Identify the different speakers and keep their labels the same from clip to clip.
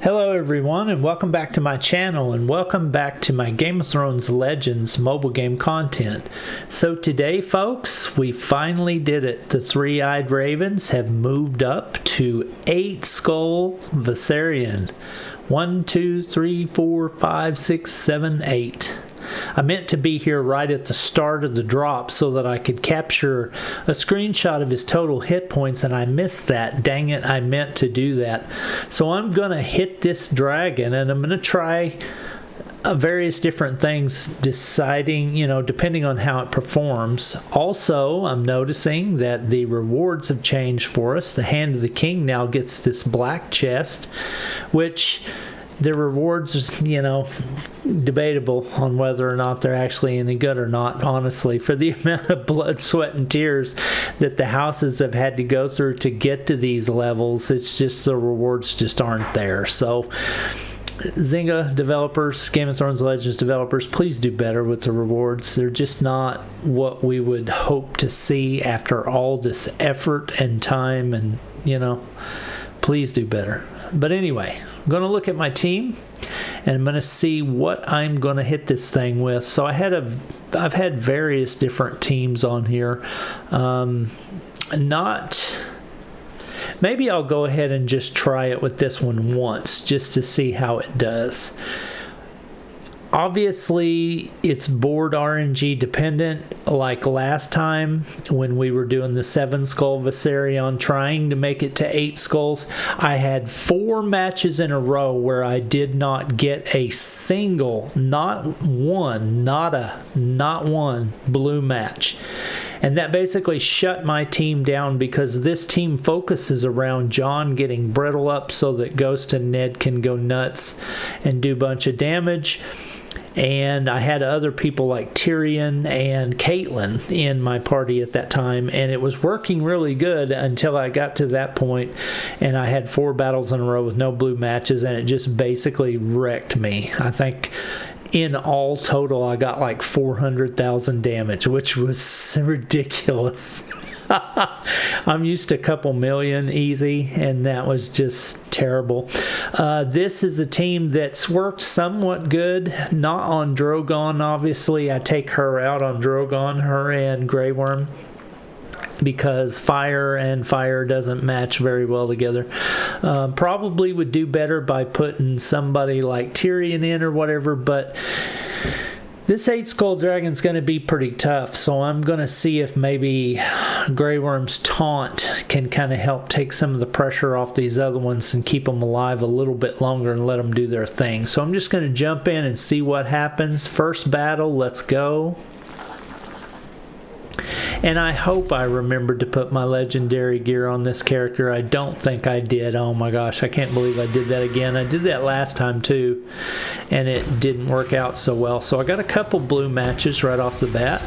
Speaker 1: Hello everyone, and welcome back to my channel, and welcome back to my Game of Thrones Legends mobile game content. So today folks, we finally did it. The three-eyed ravens have moved up to 8 skull Viserion. 1, 2, 3, 4, 5, 6, 7, 8. I meant to be here right at the start of the drop so that I could capture a screenshot of his total hit points, and I missed that. Dang it, I meant to do that. So I'm going to hit this dragon, and I'm going to try various different things, deciding, depending on how it performs. Also, I'm noticing that the rewards have changed for us. The Hand of the King now gets this black chest, which the rewards is, debatable on whether or not they're actually any good or not, honestly, for the amount of blood, sweat, and tears that the houses have had to go through to get to these levels. It's just the rewards just aren't there. So Zynga developers, Game of Thrones Legends developers, please do better with the rewards. They're just not what we would hope to see after all this effort and time, and please do better. But anyway, I'm going to look at my team, and I'm going to see what I'm going to hit this thing with. So I've had various different teams on here. Maybe I'll go ahead and just try it with this one once, just to see how it does. Obviously, it's board RNG dependent, like last time when we were doing the 7 skull Viserion, trying to make it to 8 skulls. I had 4 matches in a row where I did not get a single, not one blue match. And that basically shut my team down, because this team focuses around Jon getting brittle up so that Ghost and Ned can go nuts and do a bunch of damage. And I had other people like Tyrion and Caitlyn in my party at that time, and it was working really good until I got to that point, and I had 4 battles in a row with no blue matches, and it just basically wrecked me. I think in all total I got like 400,000 damage, which was ridiculous. I'm used to a couple million easy, and that was just terrible. This is a team that's worked somewhat good, not on Drogon, obviously. I take her out on Drogon, her and Grey Worm, because fire and fire doesn't match very well together. Probably would do better by putting somebody like Tyrion in or whatever, but this 8 skull dragon's going to be pretty tough, so I'm going to see if maybe Grey Worm's taunt can kind of help take some of the pressure off these other ones and keep them alive a little bit longer and let them do their thing. So I'm just going to jump in and see what happens. First battle, let's go. And I hope I remembered to put my legendary gear on this character. I don't think I did. Oh my gosh, I can't believe I did that again. I did that last time too, and it didn't work out so well. So I got a couple blue matches right off the bat.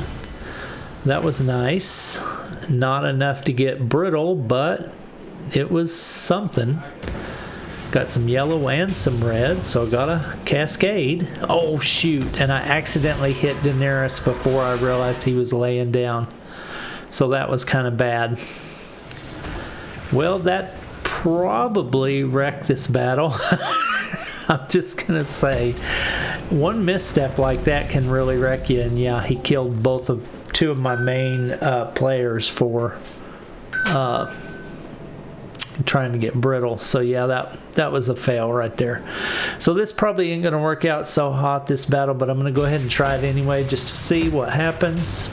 Speaker 1: That was nice. Not enough to get brittle, but it was something. Got some yellow and some red, so I got a cascade. Oh shoot, and I accidentally hit Daenerys before I realized he was laying down. So that was kind of bad. Well, that probably wrecked this battle. I'm just gonna say, one misstep like that can really wreck you, and yeah, he killed two of my main players for trying to get brittle. So yeah, that was a fail right there. So this probably ain't gonna work out so hot, this battle, but I'm gonna go ahead and try it anyway just to see what happens.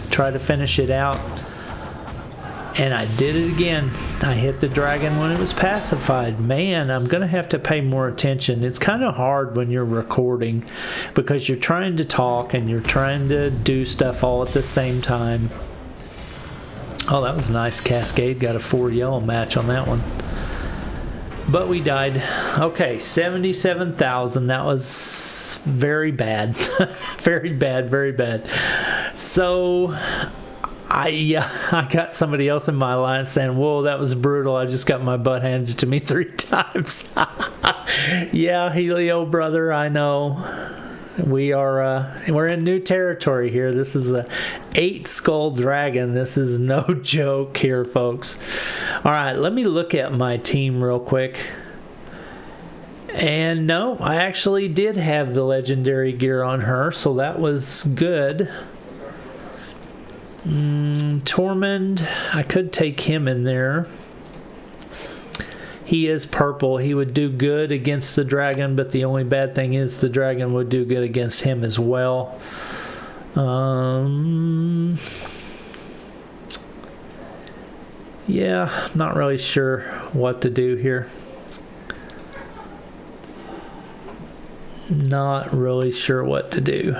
Speaker 1: Try to finish it out. And I did it again. I hit the dragon when it was pacified. Man, I'm gonna have to pay more attention. It's kind of hard when you're recording, because you're trying to talk and you're trying to do stuff all at the same time. Oh, that was a nice cascade. Got a 4 yellow match on that one. But we died. Okay, 77,000. That was very bad. Very bad, very bad. So I got somebody else in my line saying, whoa, that was brutal. I just got my butt handed to me 3 times. Yeah, Helio, brother, I know. We're in new territory here. This is a 8 skull dragon. This is no joke here, folks. All right, let me look at my team real quick. And no, I actually did have the legendary gear on her, so that was good. Tormund, I could take him in there. He is purple. He would do good against the dragon, but the only bad thing is the dragon would do good against him as well. Yeah, not really sure what to do here. Not really sure what to do.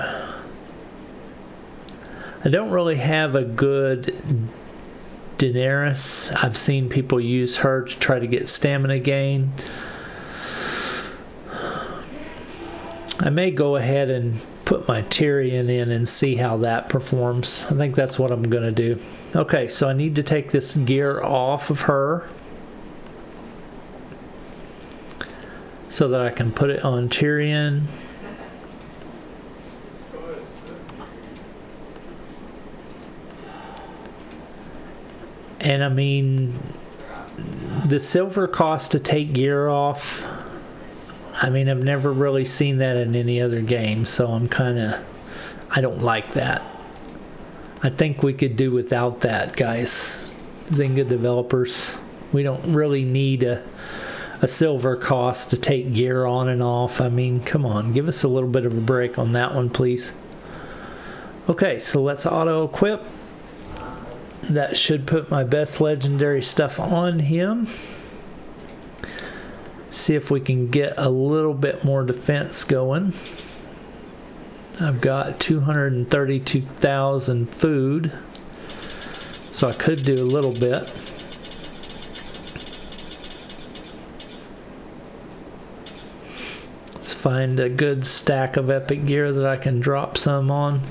Speaker 1: I don't really have a good Daenerys. I've seen people use her to try to get stamina gain. I may go ahead and put my Tyrion in and see how that performs. I think that's what I'm going to do. Okay, so I need to take this gear off of her so that I can put it on Tyrion. And I mean, the silver cost to take gear off, I mean, I've never really seen that in any other game, so I don't like that. I think we could do without that, guys. Zynga developers, we don't really need a silver cost to take gear on and off. I mean, come on, give us a little bit of a break on that one, please. Okay, so let's auto-equip. That should put my best legendary stuff on him. See if we can get a little bit more defense going. I've got 232,000 food, so I could do a little bit. Let's find a good stack of epic gear that I can drop some on.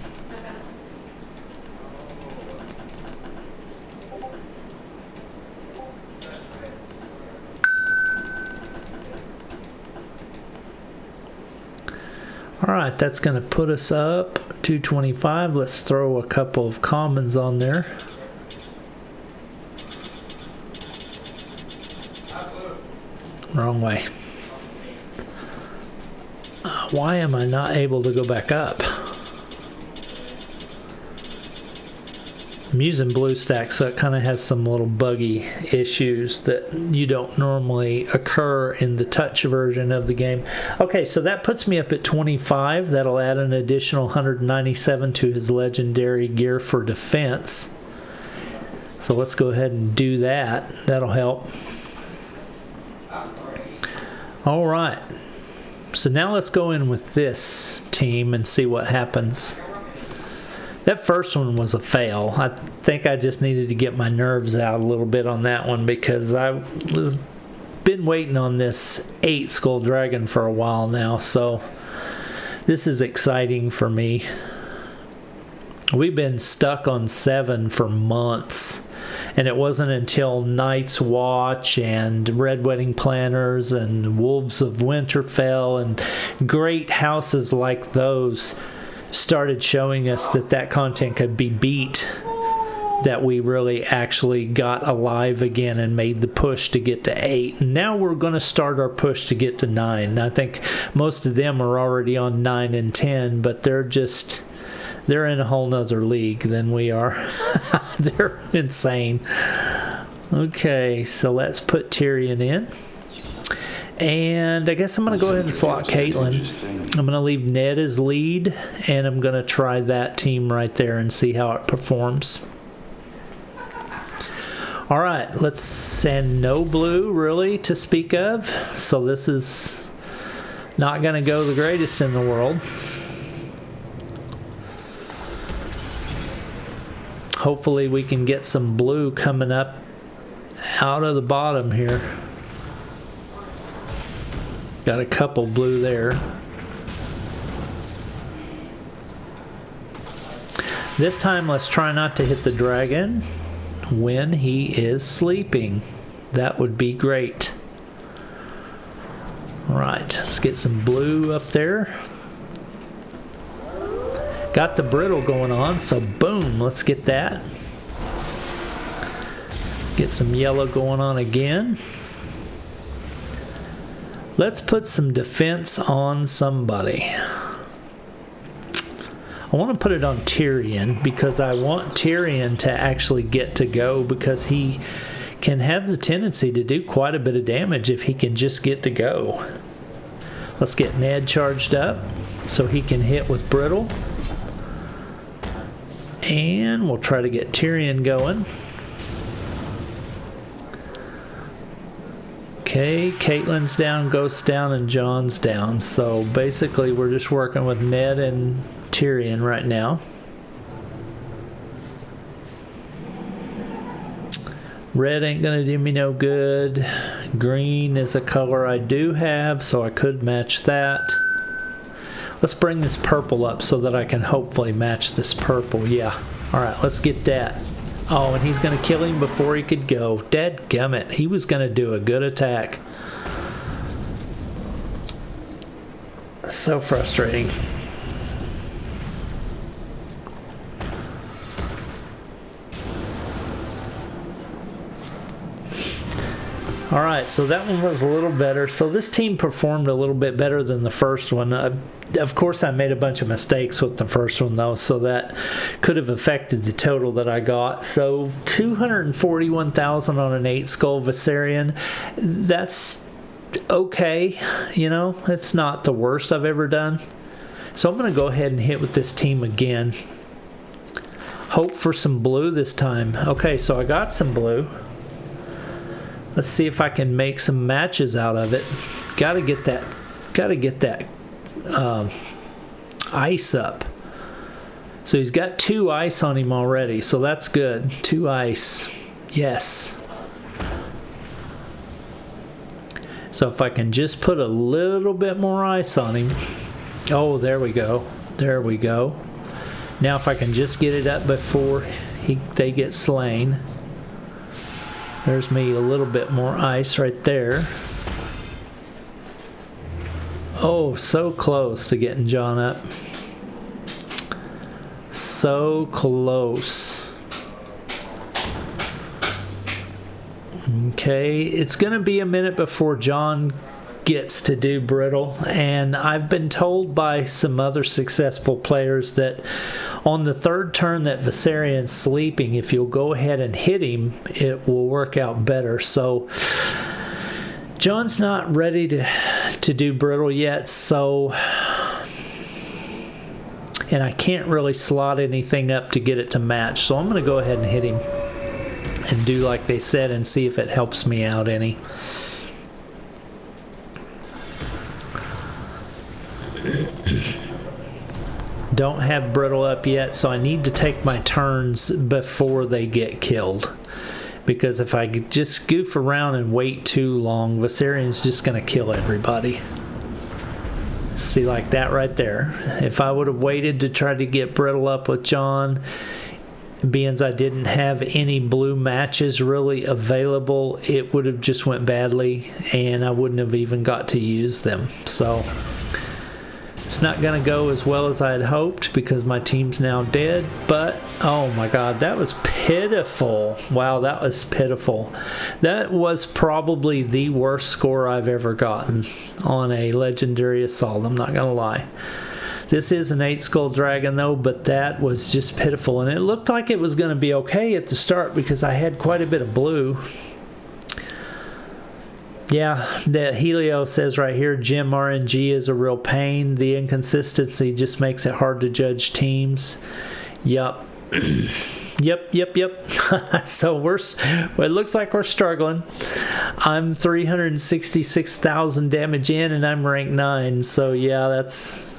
Speaker 1: Alright, that's going to put us up 225. Let's throw a couple of commons on there. Wrong way. Why am I not able to go back up? I'm using BlueStack, so it kind of has some little buggy issues that you don't normally occur in the touch version of the game. Okay, so that puts me up at 25. That'll add an additional 197 to his legendary gear for defense. So let's go ahead and do that. That'll help. All right. So now let's go in with this team and see what happens. That first one was a fail. I think I just needed to get my nerves out a little bit on that one because I was been waiting on this 8 skull dragon for a while now, so this is exciting for me. We've been stuck on 7 for months, and it wasn't until Night's Watch and Red Wedding Planners and Wolves of Winterfell and great houses like those started showing us that that content could be beat, that we really actually got alive again and made the push to get to 8. And now we're going to start our push to get to 9. I think most of them are already on 9 and 10, but they're in a whole nother league than we are. They're insane. Okay, so let's put Tyrion in. And I guess I'm going to go ahead and slot Caitlyn. I'm going to leave Ned as lead, and I'm going to try that team right there and see how it performs. Alright, let's send no blue really to speak of. So this is not going to go the greatest in the world. Hopefully we can get some blue coming up out of the bottom here. Got a couple blue there. This time let's try not to hit the dragon when he is sleeping. That would be great. Alright, let's get some blue up there. Got the brittle going on, so boom, let's get that. Get some yellow going on again. Let's put some defense on somebody. I want to put it on Tyrion because I want Tyrion to actually get to go, because he can have the tendency to do quite a bit of damage if he can just get to go. Let's get Ned charged up so he can hit with Brittle. And we'll try to get Tyrion going. Okay, Caitlyn's down, Ghost's down, and John's down. So basically we're just working with Ned and Tyrion right now. Red ain't gonna do me no good. Green is a color I do have, so I could match that. Let's bring this purple up so that I can hopefully match this purple. Yeah. Alright, let's get that. Oh, and he's going to kill him before he could go. Dadgummit. He was going to do a good attack. So frustrating. Alright, so that one was a little better. So this team performed a little bit better than the first one. Of course, I made a bunch of mistakes with the first one, though, so that could have affected the total that I got. So 241,000 on an 8-skull Viserion. That's okay. You know, it's not the worst I've ever done. So I'm going to go ahead and hit with this team again. Hope for some blue this time. Okay, so I got some blue. Let's see if I can make some matches out of it. Gotta get that ice up. So he's got 2 ice on him already, so that's good. 2 ice. Yes. So if I can just put a little bit more ice on him. Oh, there we go. There we go. Now if I can just get it up before they get slain. There's me a little bit more ice right there. Oh, so close to getting John up. So close. Okay, it's going to be a minute before John gets to do Brittle, and I've been told by some other successful players that on the 3rd turn that Viserion's sleeping, if you'll go ahead and hit him, it will work out better. So John's not ready to do Brittle yet, so, and I can't really slot anything up to get it to match, so I'm going to go ahead and hit him and do like they said and see if it helps me out any. Don't have Brittle up yet, so I need to take my turns before they get killed. Because if I just goof around and wait too long, Viserion's just going to kill everybody. See, like that right there. If I would have waited to try to get Brittle up with John, being as I didn't have any blue matches really available, it would have just went badly, and I wouldn't have even got to use them. So it's not going to go as well as I had hoped because my team's now dead, but oh my god, that was pitiful. Wow, that was pitiful. That was probably the worst score I've ever gotten on a Legendary Assault, I'm not going to lie. This is an 8-skull dragon though, but that was just pitiful, and it looked like it was going to be okay at the start because I had quite a bit of blue. Yeah, the Helio says right here, Gem RNG is a real pain. The inconsistency just makes it hard to judge teams. Yup. Yep. So it looks like we're struggling. I'm 366,000 damage in, and I'm ranked 9. So yeah, it's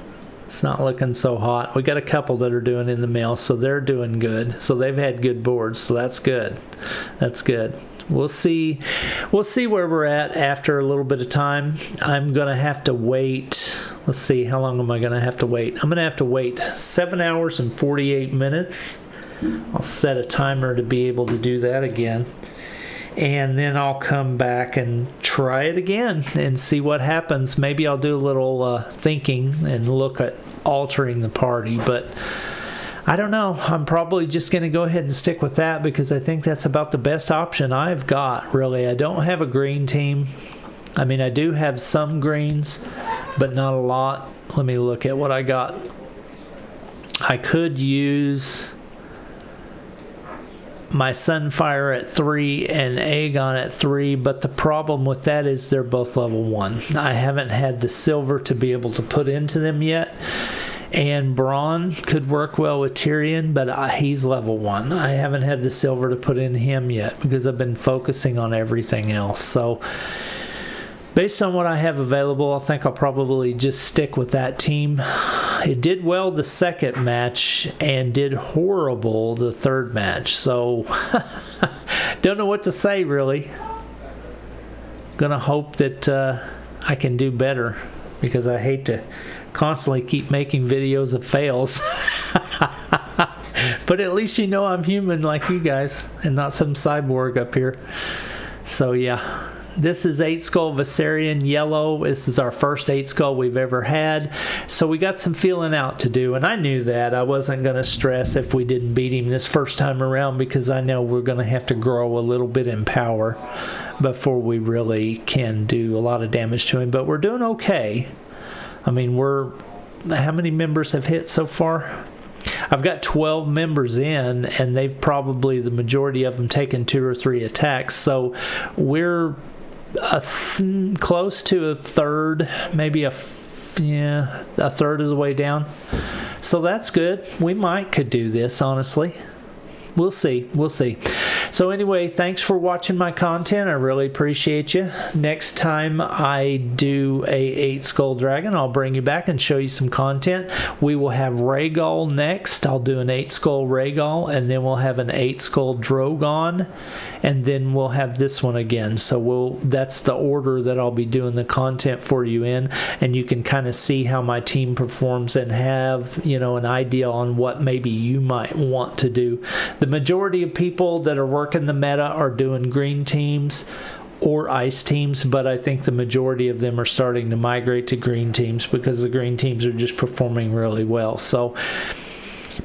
Speaker 1: not looking so hot. We got a couple that are doing in the mail, so they're doing good. So they've had good boards, so that's good. That's good. We'll see where we're at after a little bit of time. I'm going to have to wait. Let's see, how long am I going to have to wait? I'm going to have to wait 7 hours and 48 minutes. I'll set a timer to be able to do that again. And then I'll come back and try it again and see what happens. Maybe I'll do a little thinking and look at altering the party, but I don't know. I'm probably just going to go ahead and stick with that because I think that's about the best option I've got, really. I don't have a green team. I mean, I do have some greens, but not a lot. Let me look at what I got. I could use my Sunfire at 3 and Aegon at 3, but the problem with that is they're both level 1. I haven't had the silver to be able to put into them yet. And Braun could work well with Tyrion, but he's level 1. I haven't had the silver to put in him yet because I've been focusing on everything else. So based on what I have available, I think I'll probably just stick with that team. It did well the second match and did horrible the third match. So don't know what to say, really. Gonna hope that I can do better, because I hate to constantly keep making videos of fails. But at least you know I'm human like you guys and not some cyborg up here. So yeah, this is 8 Skull Viserion Yellow. This is our first 8 Skull we've ever had. So we got some feeling out to do, and I knew that. I wasn't going to stress if we didn't beat him this first time around, because I know we're going to have to grow a little bit in power before we really can do a lot of damage to him. But we're doing okay. I mean, how many members have hit so far? I've got 12 members in, and they've probably, the majority of them, taken 2 or 3 attacks. So we're close to a third, maybe a third of the way down. So that's good. We could do this, honestly. We'll see. We'll see. So anyway, thanks for watching my content. I really appreciate you. Next time I do a 8 Skull Dragon, I'll bring you back and show you some content. We will have Rhaegal next. I'll do an 8 Skull Rhaegal, and then we'll have an 8 Skull Drogon, and then we'll have this one again. So that's the order that I'll be doing the content for you in, and you can kind of see how my team performs and have, you know, an idea on what maybe you might want to do. The majority of people that are working the meta are doing green teams or ice teams, but I think the majority of them are starting to migrate to green teams because the green teams are just performing really well. So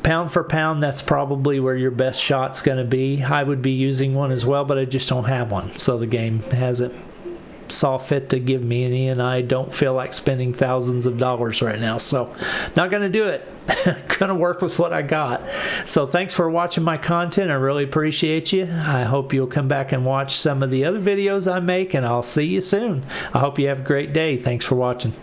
Speaker 1: pound for pound, that's probably where your best shot's going to be. I would be using one as well, but I just don't have one. So the game hasn't saw fit to give me any, and I don't feel like spending thousands of dollars right now. So not going to do it. Going to work with what I got. So thanks for watching my content. I really appreciate you. I hope you'll come back and watch some of the other videos I make, and I'll see you soon. I hope you have a great day. Thanks for watching.